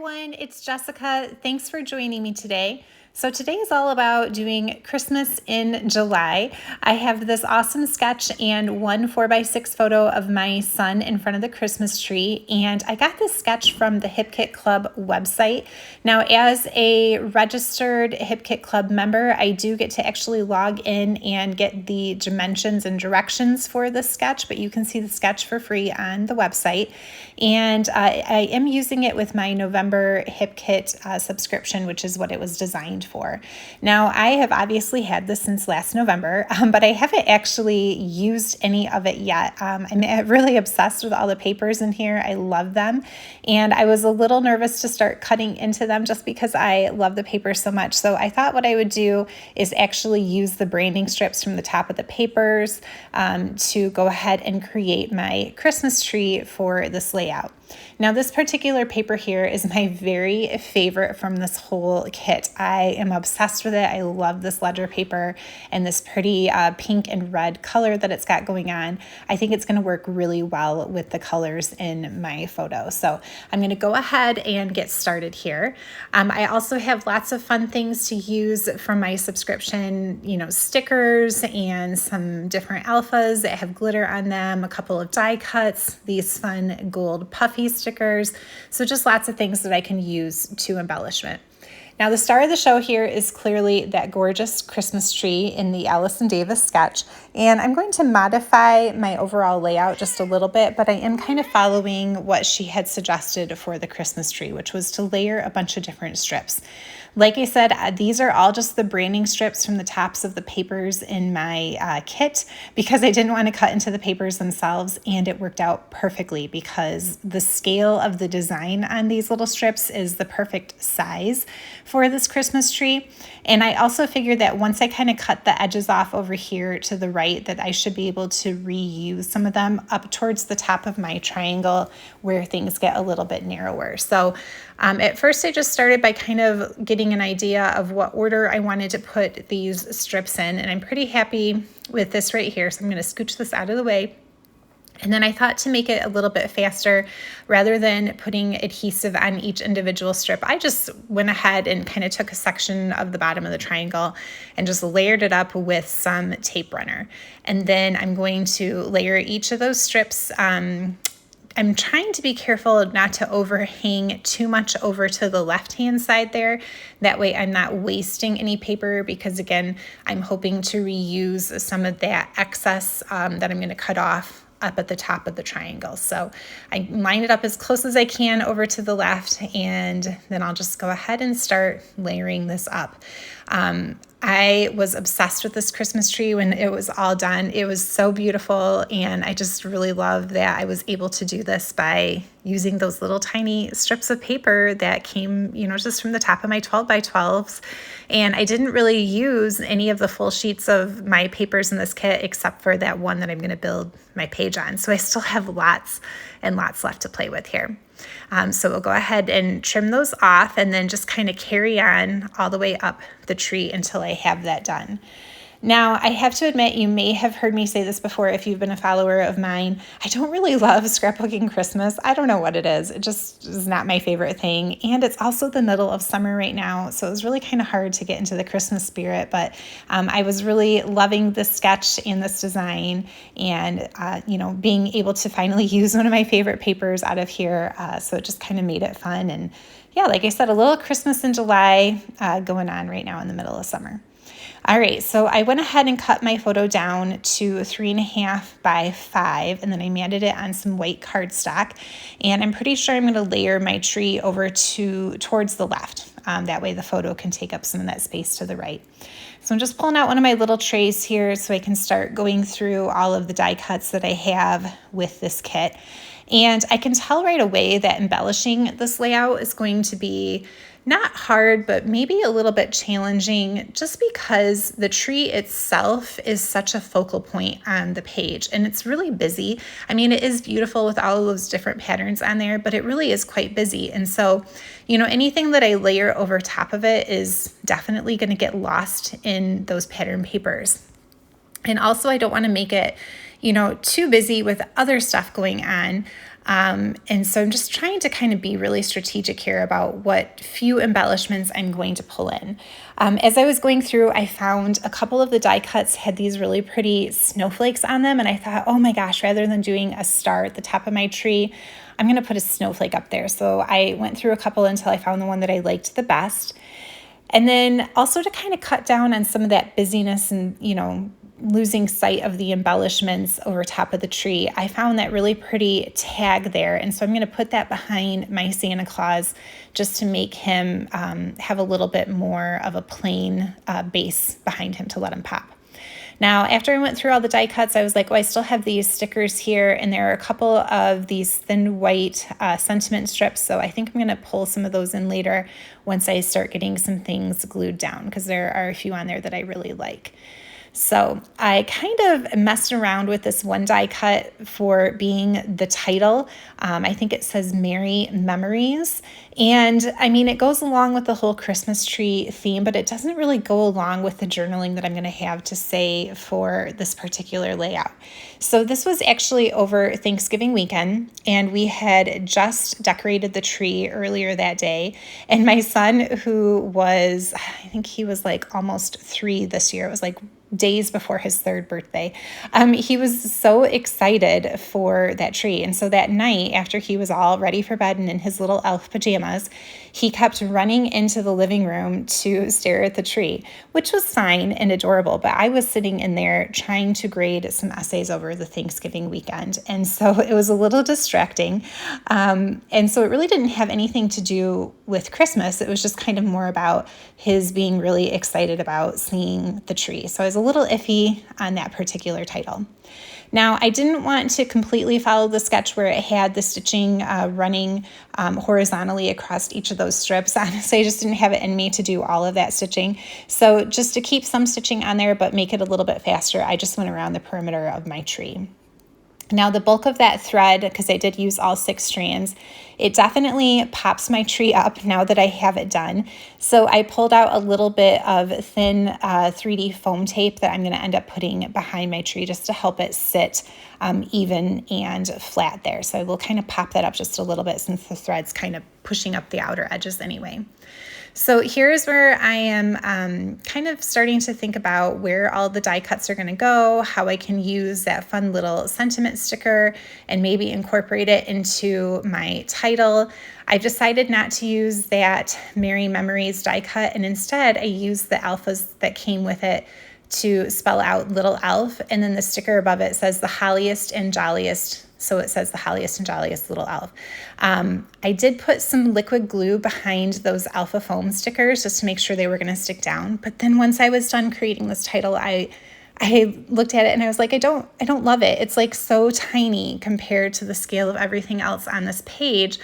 everyone, it's Jessica. Thanks for joining me today. So today is all about doing Christmas in July. I have this awesome sketch and one 4x6 photo of my son in front of the Christmas tree, and I got this sketch from the Hip Kit Club website. Now, as a registered Hip Kit Club member, I do get to actually log in and get the dimensions and directions for the sketch, but you can see the sketch for free on the website. And I am using it with my November Hip Kit subscription, which is what it was designed for. Now, I have obviously had this since last November, but I haven't actually used any of it yet. I'm really obsessed with all the papers in here. I love them. And I was a little nervous to start cutting into them just because I love the paper so much. So I thought what I would do is actually use the branding strips from the top of the papers to go ahead and create my Christmas tree for this layout. Now, this particular paper here is my very favorite from this whole kit. I am obsessed with it. I love this ledger paper and this pretty pink and red color that it's got going on. I think it's going to work really well with the colors in my photo. So I'm going to go ahead and get started here. I also have lots of fun things to use from my subscription, stickers and some different alphas that have glitter on them, a couple of die cuts, these fun gold puffy stickers. So just lots of things that I can use to embellishment. Now, the star of the show here is clearly that gorgeous Christmas tree in the Allison Davis sketch, and I'm going to modify my overall layout just a little bit, but I am kind of following what she had suggested for the Christmas tree, which was to layer a bunch of different strips. Like I said, these are all just the branding strips from the tops of the papers in my kit because I didn't want to cut into the papers themselves, and it worked out perfectly because the scale of the design on these little strips is the perfect size for this Christmas tree. And I also figured that once I kind of cut the edges off over here to the right, that I should be able to reuse some of them up towards the top of my triangle where things get a little bit narrower. So at first I just started by kind of getting an idea of what order I wanted to put these strips in, and I'm pretty happy with this right here. So I'm going to scooch this out of the way. And then I thought to make it a little bit faster, rather than putting adhesive on each individual strip, I just went ahead and kind of took a section of the bottom of the triangle and just layered it up with some tape runner. And then I'm going to layer each of those strips. I'm trying to be careful not to overhang too much over to the left-hand side there. That way I'm not wasting any paper because, again, I'm hoping to reuse some of that excess that I'm going to cut off up at the top of the triangle. So I line it up as close as I can over to the left, and then I'll just go ahead and start layering this up. I was obsessed with this Christmas tree when it was all done. It was so beautiful, and I just really love that I was able to do this by using those little tiny strips of paper that came, just from the top of my 12x12s. And I didn't really use any of the full sheets of my papers in this kit except for that one that I'm going to build my page on. So I still have lots and lots left to play with here. So we'll go ahead and trim those off and then just kind of carry on all the way up the tree until I have that done. Now, I have to admit, you may have heard me say this before if you've been a follower of mine. I don't really love scrapbooking Christmas. I don't know what it is. It just is not my favorite thing. And it's also the middle of summer right now, so it was really kind of hard to get into the Christmas spirit. But I was really loving this sketch and this design, and being able to finally use one of my favorite papers out of here. So it just kind of made it fun. And yeah, like I said, a little Christmas in July going on right now in the middle of summer. All right, so I went ahead and cut my photo down to 3.5 by 5, and then I matted it on some white cardstock. And I'm pretty sure I'm going to layer my tree over towards the left. That way the photo can take up some of that space to the right. So I'm just pulling out one of my little trays here so I can start going through all of the die cuts that I have with this kit. And I can tell right away that embellishing this layout is going to be not hard, but maybe a little bit challenging, just because the tree itself is such a focal point on the page, and it's really busy. I mean, it is beautiful with all of those different patterns on there, but it really is quite busy. And so, anything that I layer over top of it is definitely going to get lost in those pattern papers. And also, I don't want to make it, too busy with other stuff going on. And so I'm just trying to kind of be really strategic here about what few embellishments I'm going to pull in. As I was going through, I found a couple of the die cuts had these really pretty snowflakes on them. And I thought, oh my gosh, rather than doing a star at the top of my tree, I'm going to put a snowflake up there. So I went through a couple until I found the one that I liked the best. And then also to kind of cut down on some of that busyness and, losing sight of the embellishments over top of the tree, I found that really pretty tag there. And so I'm going to put that behind my Santa Claus just to make him have a little bit more of a plain base behind him to let him pop. Now, after I went through all the die cuts, I was like, oh, I still have these stickers here, and there are a couple of these thin white sentiment strips, so I think I'm going to pull some of those in later once I start getting some things glued down, because there are a few on there that I really like. So I kind of messed around with this one die cut for being the title. I think it says Merry Memories. And I mean, it goes along with the whole Christmas tree theme, but it doesn't really go along with the journaling that I'm going to have to say for this particular layout. So this was actually over Thanksgiving weekend, and we had just decorated the tree earlier that day. And my son, who was, I think he was like almost 3 this year, it was like days before his 3rd birthday. He was so excited for that tree. And so that night, after he was all ready for bed and in his little elf pajamas, he kept running into the living room to stare at the tree, which was fine and adorable. But I was sitting in there trying to grade some essays over the Thanksgiving weekend. And so it was a little distracting. And so it really didn't have anything to do with Christmas. It was just kind of more about his being really excited about seeing the tree. So I was a little iffy on that particular title. Now, I didn't want to completely follow the sketch where it had the stitching running horizontally across each of those strips. Honestly, I just didn't have it in me to do all of that stitching. So just to keep some stitching on there, but make it a little bit faster, I just went around the perimeter of my tree. Now, the bulk of that thread, because I did use all 6 strands, it definitely pops my tree up now that I have it done. So I pulled out a little bit of thin 3D foam tape that I'm going to end up putting behind my tree just to help it sit even and flat there. So I will kind of pop that up just a little bit since the thread's kind of pushing up the outer edges anyway. So here's where I am kind of starting to think about where all the die cuts are going to go, how I can use that fun little sentiment sticker and maybe incorporate it into my title. I've decided not to use that Merry Memories die cut, and instead I use the alphas that came with it to spell out Little Elf, and then the sticker above it says the holliest and jolliest. So it says the holliest and jolliest little elf. I did put some liquid glue behind those alpha foam stickers just to make sure they were going to stick down. But then once I was done creating this title, I looked at it and I was like, I don't love it. It's like so tiny compared to the scale of everything else on this page.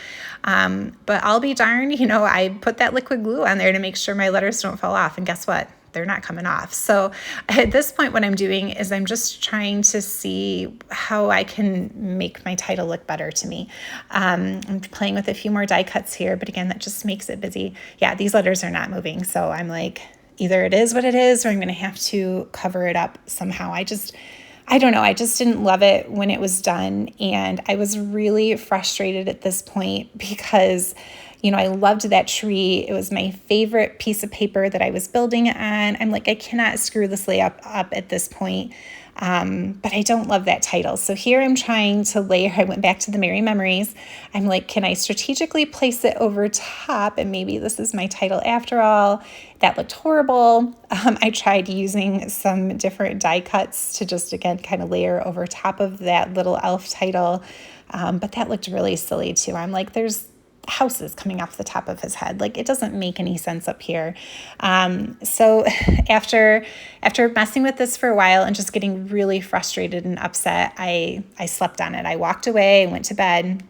But I'll be darned, I put that liquid glue on there to make sure my letters don't fall off. And guess what? They're not coming off. So at this point, what I'm doing is I'm just trying to see how I can make my title look better to me. I'm playing with a few more die cuts here, but again, that just makes it busy. Yeah, these letters are not moving. So I'm like, either it is what it is, or I'm going to have to cover it up somehow. I don't know. I just didn't love it when it was done. And I was really frustrated at this point because I loved that tree. It was my favorite piece of paper that I was building it on. I'm like, I cannot screw this layout up at this point. But I don't love that title. So here I'm trying to layer. I went back to the Merry Memories. I'm like, can I strategically place it over top? And maybe this is my title after all. That looked horrible. I tried using some different die cuts to just, again, kind of layer over top of that little elf title. But that looked really silly too. I'm like, there's houses coming off the top of his head. Like, it doesn't make any sense up here. So after messing with this for a while and just getting really frustrated and upset, I slept on it. I walked away, went to bed.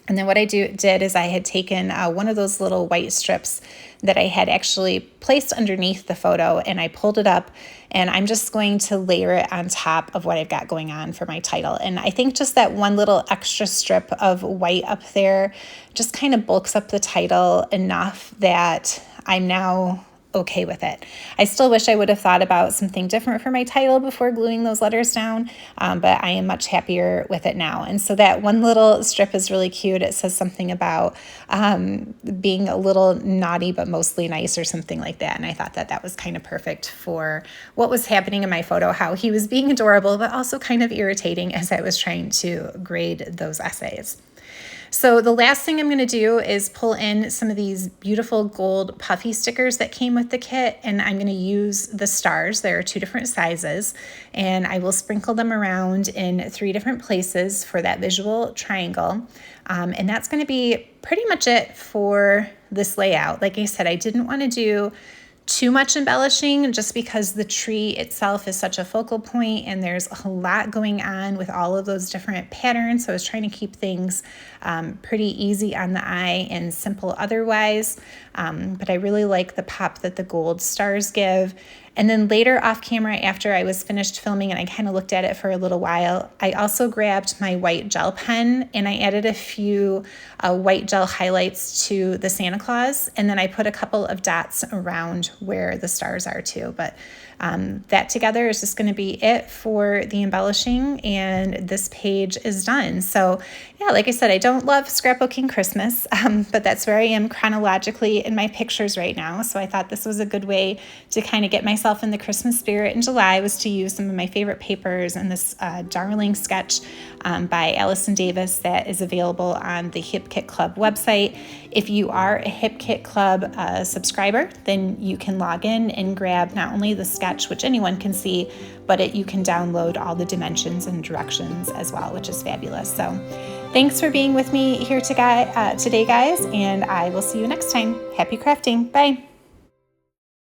And then what I did is I had taken one of those little white strips that I had actually placed underneath the photo, and I pulled it up, and I'm just going to layer it on top of what I've got going on for my title. And I think just that one little extra strip of white up there just kind of bulks up the title enough that I'm now okay with it. I still wish I would have thought about something different for my title before gluing those letters down, but I am much happier with it now. And so that one little strip is really cute. It says something about being a little naughty but mostly nice or something like that. And I thought that that was kind of perfect for what was happening in my photo, how he was being adorable but also kind of irritating as I was trying to grade those essays. So the last thing I'm going to do is pull in some of these beautiful gold puffy stickers that came with the kit, and I'm going to use the stars. There are 2 different sizes, and I will sprinkle them around in 3 different places for that visual triangle. And that's going to be pretty much it for this layout. Like I said, I didn't want to do too much embellishing just because the tree itself is such a focal point and there's a lot going on with all of those different patterns. So I was trying to keep things pretty easy on the eye and simple otherwise. But I really like the pop that the gold stars give. And then later off camera, after I was finished filming and I kind of looked at it for a little while, I also grabbed my white gel pen and I added a few white gel highlights to the Santa Claus. And then I put a couple of dots around where the stars are too. But that together is just going to be it for the embellishing, and this page is done. So yeah, like I said, I don't love scrapbooking Christmas, but that's where I am chronologically in my pictures right now. So I thought this was a good way to kind of get myself in the Christmas spirit in July, was to use some of my favorite papers and this darling sketch by Allison Davis that is available on the Hip Kit Club website. If you are a Hip Kit Club subscriber, then you can log in and grab not only the sketch, which anyone can see, but you can download all the dimensions and directions as well, which is fabulous. So thanks for being with me here today, guys, and I will see you next time. Happy crafting. Bye.